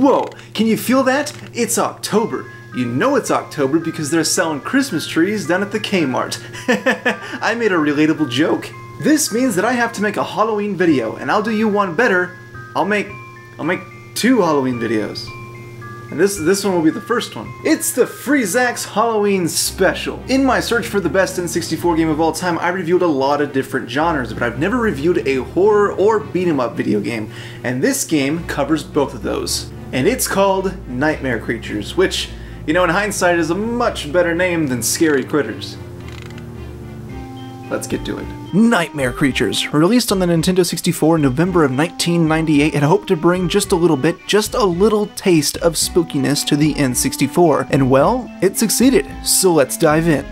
Whoa, can you feel that? It's October. You know it's October because they're selling Christmas trees down at the Kmart. I made a relatable joke. This means that I have to make a Halloween video, and I'll do you one better. I'll make 2 Halloween videos. And this one will be the first one. It's the FreeXax Halloween Special. In my search for the best N64 game of all time, I reviewed a lot of different genres, but I've never reviewed a horror or beat-em-up video game. And this game covers both of those. And it's called Nightmare Creatures, which, you know, in hindsight is a much better name than Scary Critters. Let's get to it. Nightmare Creatures, released on the Nintendo 64 in November of 1998, had hoped to bring just a little taste of spookiness to the N64. And well, it succeeded, so let's dive in.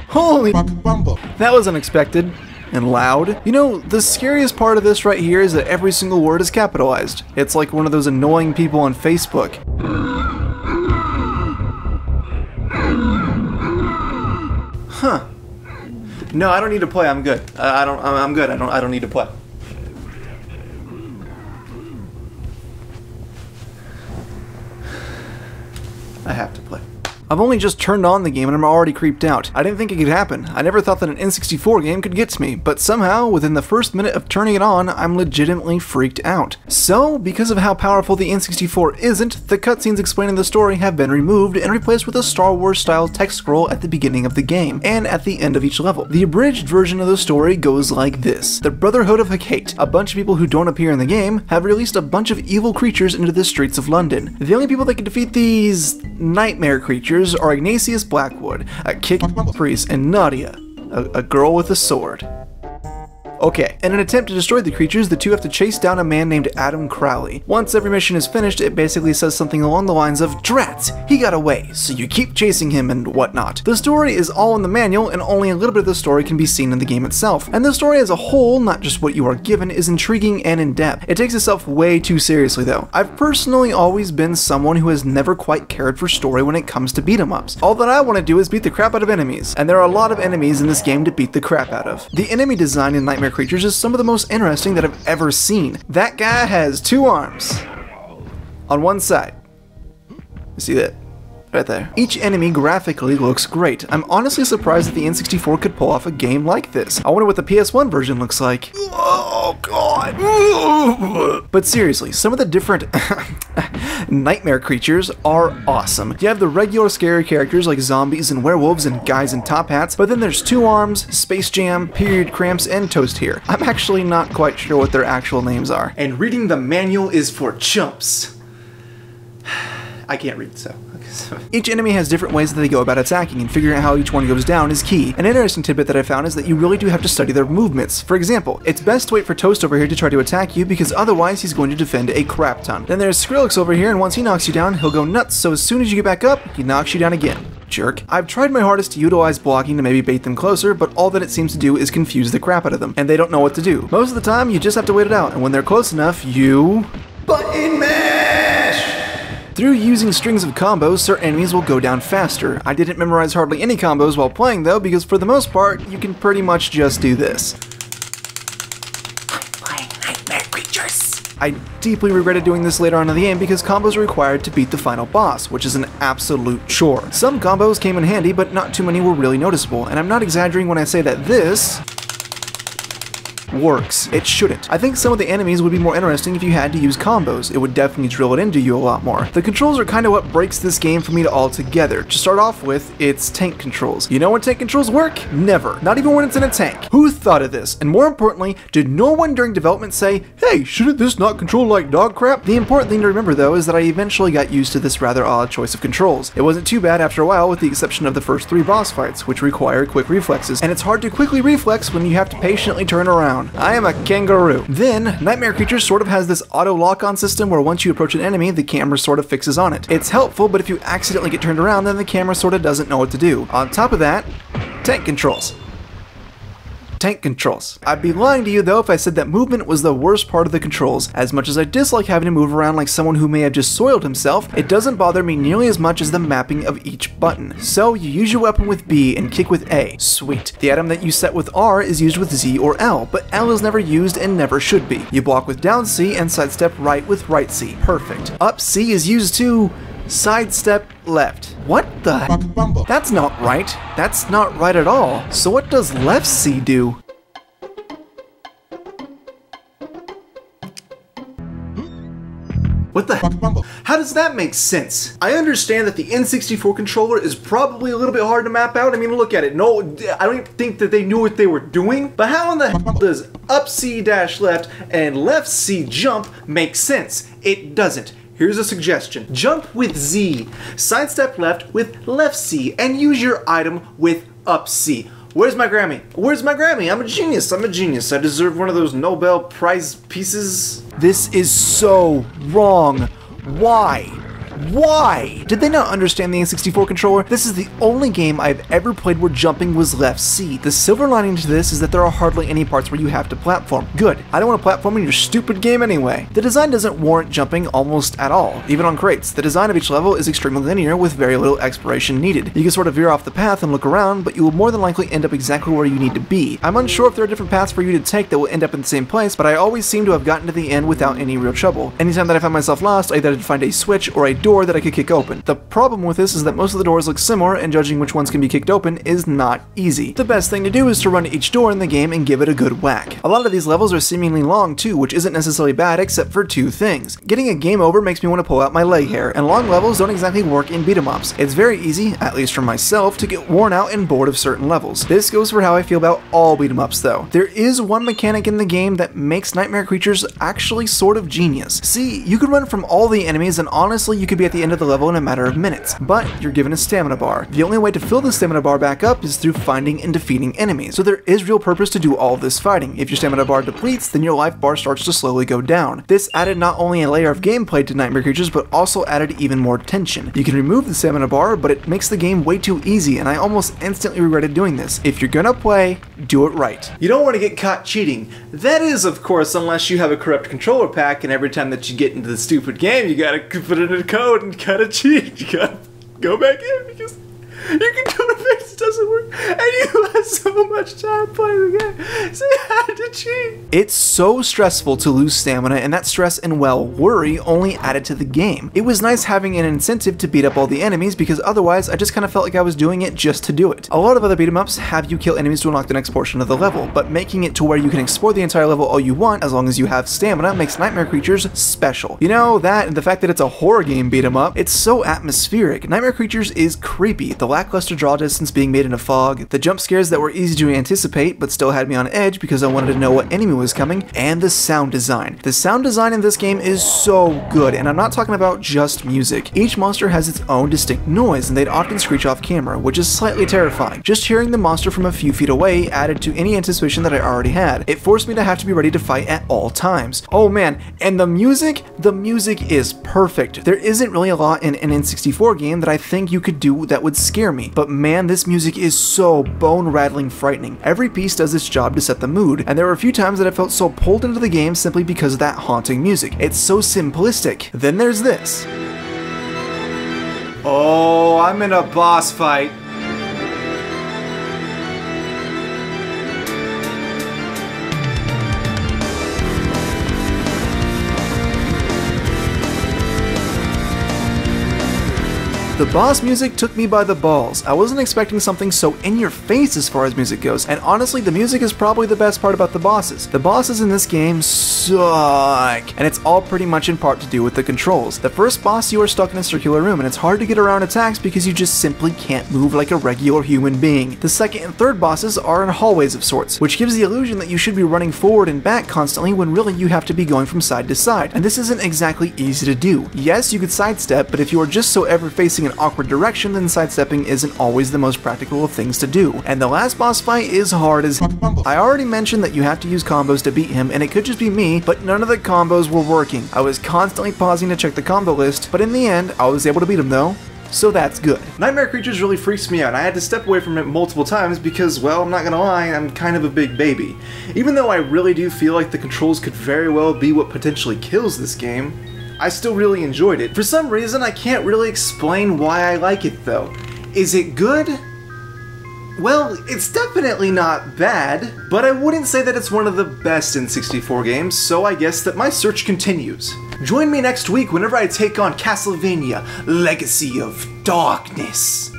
Holy that was unexpected. And loud. You know, the scariest part of this right here is that every single word is capitalized. It's like one of those annoying people on Facebook. Huh. No, I don't need to play. I'm good. I'm good. I don't need to play. I have to play. I've only just turned on the game and I'm already creeped out. I didn't think it could happen. I never thought that an N64 game could get to me, but somehow, within the first minute of turning it on, I'm legitimately freaked out. So, because of how powerful the N64 isn't, the cutscenes explaining the story have been removed and replaced with a Star Wars style text scroll at the beginning of the game, and at the end of each level. The abridged version of the story goes like this. The Brotherhood of Hecate, a bunch of people who don't appear in the game, have released a bunch of evil creatures into the streets of London. The only people that can defeat these nightmare creatures are Ignatius Blackwood, a kick priest, and Nadia, a girl with a sword. Okay, in an attempt to destroy the creatures, the two have to chase down a man named Adam Crowley. Once every mission is finished, it basically says something along the lines of, "Drats, he got away, so you keep chasing him," and whatnot. The story is all in the manual, and only a little bit of the story can be seen in the game itself. And the story as a whole, not just what you are given, is intriguing and in-depth. It takes itself way too seriously though. I've personally always been someone who has never quite cared for story when it comes to beat-em-ups. All that I want to do is beat the crap out of enemies, and there are a lot of enemies in this game to beat the crap out of. The enemy design in Nightmare Creatures is some of the most interesting that I've ever seen. That guy has 2 arms on one side. You see that? Right there. Each enemy graphically looks great. I'm honestly surprised that the N64 could pull off a game like this. I wonder what the PS1 version looks like. Oh god. But seriously, some of the different nightmare creatures are awesome. You have the regular scary characters like zombies and werewolves and guys in top hats, but then there's 2 Arms, Space Jam, Period Cramps, and Toast here. I'm actually not quite sure what their actual names are. And reading the manual is for chumps. I can't read, so. Each enemy has different ways that they go about attacking, and figuring out how each one goes down is key. An interesting tidbit that I found is that you really do have to study their movements. For example, it's best to wait for Toast over here to try to attack you, because otherwise he's going to defend a crap ton. Then there's Skrillex over here, and once he knocks you down, he'll go nuts, so as soon as you get back up, he knocks you down again. Jerk. I've tried my hardest to utilize blocking to maybe bait them closer, but all that it seems to do is confuse the crap out of them, and they don't know what to do. Most of the time, you just have to wait it out, and when they're close enough, you button mash! Through using strings of combos, certain enemies will go down faster. I didn't memorize hardly any combos while playing though, because for the most part, you can pretty much just do this. I'm playing Nightmare Creatures. I deeply regretted doing this later on in the game because combos are required to beat the final boss, which is an absolute chore. Some combos came in handy, but not too many were really noticeable, and I'm not exaggerating when I say that this works. It shouldn't. I think some of the enemies would be more interesting if you had to use combos. It would definitely drill it into you a lot more. The controls are kind of what breaks this game for me altogether. To start off with, it's tank controls. You know when tank controls work? Never. Not even when it's in a tank. Who thought of this? And more importantly, did no one during development say, "Hey, shouldn't this not control like dog crap?" The important thing to remember though is that I eventually got used to this rather odd choice of controls. It wasn't too bad after a while, with the exception of the first 3 boss fights, which require quick reflexes, and it's hard to quickly reflex when you have to patiently turn around. I am a kangaroo. Then, Nightmare Creatures sort of has this auto lock-on system where once you approach an enemy, the camera sort of fixes on it. It's helpful, but if you accidentally get turned around, then the camera sort of doesn't know what to do. On top of that, tank controls. Tank controls. I'd be lying to you though if I said that movement was the worst part of the controls. As much as I dislike having to move around like someone who may have just soiled himself, it doesn't bother me nearly as much as the mapping of each button. So you use your weapon with B and kick with A. Sweet. The item that you set with R is used with Z or L, but L is never used and never should be. You block with down C and sidestep right with right C. Perfect. Up C is used to sidestep left. What the? That's not right. That's not right at all. So what does left C do? What the? How does that make sense? I understand that the N64 controller is probably a little bit hard to map out. I mean, look at it. No, I don't even think that they knew what they were doing. But how in the hell does up C dash left and left C jump make sense? It doesn't. Here's a suggestion. Jump with Z, sidestep left with left C, and use your item with up C. Where's my Grammy? Where's my Grammy? I'm a genius. I'm a genius. I deserve one of those Nobel Prize pieces. This is so wrong. Why? Why? Did they not understand the N64 controller? This is the only game I've ever played where jumping was left C. The silver lining to this is that there are hardly any parts where you have to platform. Good. I don't want to platform in your stupid game anyway. The design doesn't warrant jumping almost at all, even on crates. The design of each level is extremely linear with very little exploration needed. You can sort of veer off the path and look around, but you will more than likely end up exactly where you need to be. I'm unsure if there are different paths for you to take that will end up in the same place, but I always seem to have gotten to the end without any real trouble. Anytime that I find myself lost, I either had to find a switch or a door that I could kick open. The problem with this is that most of the doors look similar, and judging which ones can be kicked open is not easy. The best thing to do is to run to each door in the game and give it a good whack. A lot of these levels are seemingly long too, which isn't necessarily bad except for two things. Getting a game over makes me want to pull out my leg hair, and long levels don't exactly work in beat-em-ups. It's very easy, at least for myself, to get worn out and bored of certain levels. This goes for how I feel about all beat-em-ups though. There is one mechanic in the game that makes nightmare creatures actually sort of genius. See, you could run from all the enemies and honestly you could be at the end of the level in a matter of minutes, but you're given a stamina bar. The only way to fill the stamina bar back up is through finding and defeating enemies, so there is real purpose to do all of this fighting. If your stamina bar depletes, then your life bar starts to slowly go down. This added not only a layer of gameplay to nightmare creatures, but also added even more tension. You can remove the stamina bar, but it makes the game way too easy, and I almost instantly regretted doing this. If you're gonna play, do it right. You don't want to get caught cheating. That is, of course, unless you have a corrupt controller pack, and every time that you get into the stupid game, you gotta put in a code and gotta cheat. You gotta go back in because you can go to fix it doesn't work and you have so much time playing the game, so you had to cheat. It's so stressful to lose stamina, and that stress and, well, worry only added to the game. It was nice having an incentive to beat up all the enemies because otherwise I just kind of felt like I was doing it just to do it. A lot of other beat 'em ups have you kill enemies to unlock the next portion of the level, but making it to where you can explore the entire level all you want as long as you have stamina makes Nightmare Creatures special. You know, that and the fact that it's a horror game beat 'em up, it's so atmospheric. Nightmare Creatures is creepy. The lackluster draw distance being made in a fog, the jump scares that were easy to anticipate but still had me on edge because I wanted to know what enemy was coming, and the sound design. The sound design in this game is so good, and I'm not talking about just music. Each monster has its own distinct noise, and they'd often screech off camera, which is slightly terrifying. Just hearing the monster from a few feet away added to any anticipation that I already had. It forced me to have to be ready to fight at all times. Oh man, and the music is perfect. There isn't really a lot in an N64 game that I think you could do that would scare me, but man, this music is so bone-rattling frightening. Every piece does its job to set the mood, and there were a few times that I felt so pulled into the game simply because of that haunting music. It's so simplistic. Then there's this. Oh, I'm in a boss fight. The boss music took me by the balls. I wasn't expecting something so in your face as far as music goes, and honestly, the music is probably the best part about the bosses. The bosses in this game suck, and it's all pretty much in part to do with the controls. The first boss, you are stuck in a circular room, and it's hard to get around attacks because you just simply can't move like a regular human being. The second and third bosses are in hallways of sorts, which gives the illusion that you should be running forward and back constantly when really you have to be going from side to side, and this isn't exactly easy to do. Yes, you could sidestep, but if you are just so ever facing an awkward direction, then sidestepping isn't always the most practical of things to do. And the last boss fight is hard as I already mentioned that you have to use combos to beat him, and it could just be me, but none of the combos were working. I was constantly pausing to check the combo list, but in the end, I was able to beat him though. So that's good. Nightmare Creatures really freaks me out, and I had to step away from it multiple times because, well, I'm not gonna lie, I'm kind of a big baby. Even though I really do feel like the controls could very well be what potentially kills this game, I still really enjoyed it. For some reason, I can't really explain why I like it though. Is it good? Well, it's definitely not bad, but I wouldn't say that it's one of the best N64 games, so I guess that my search continues. Join me next week whenever I take on Castlevania: Legacy of Darkness.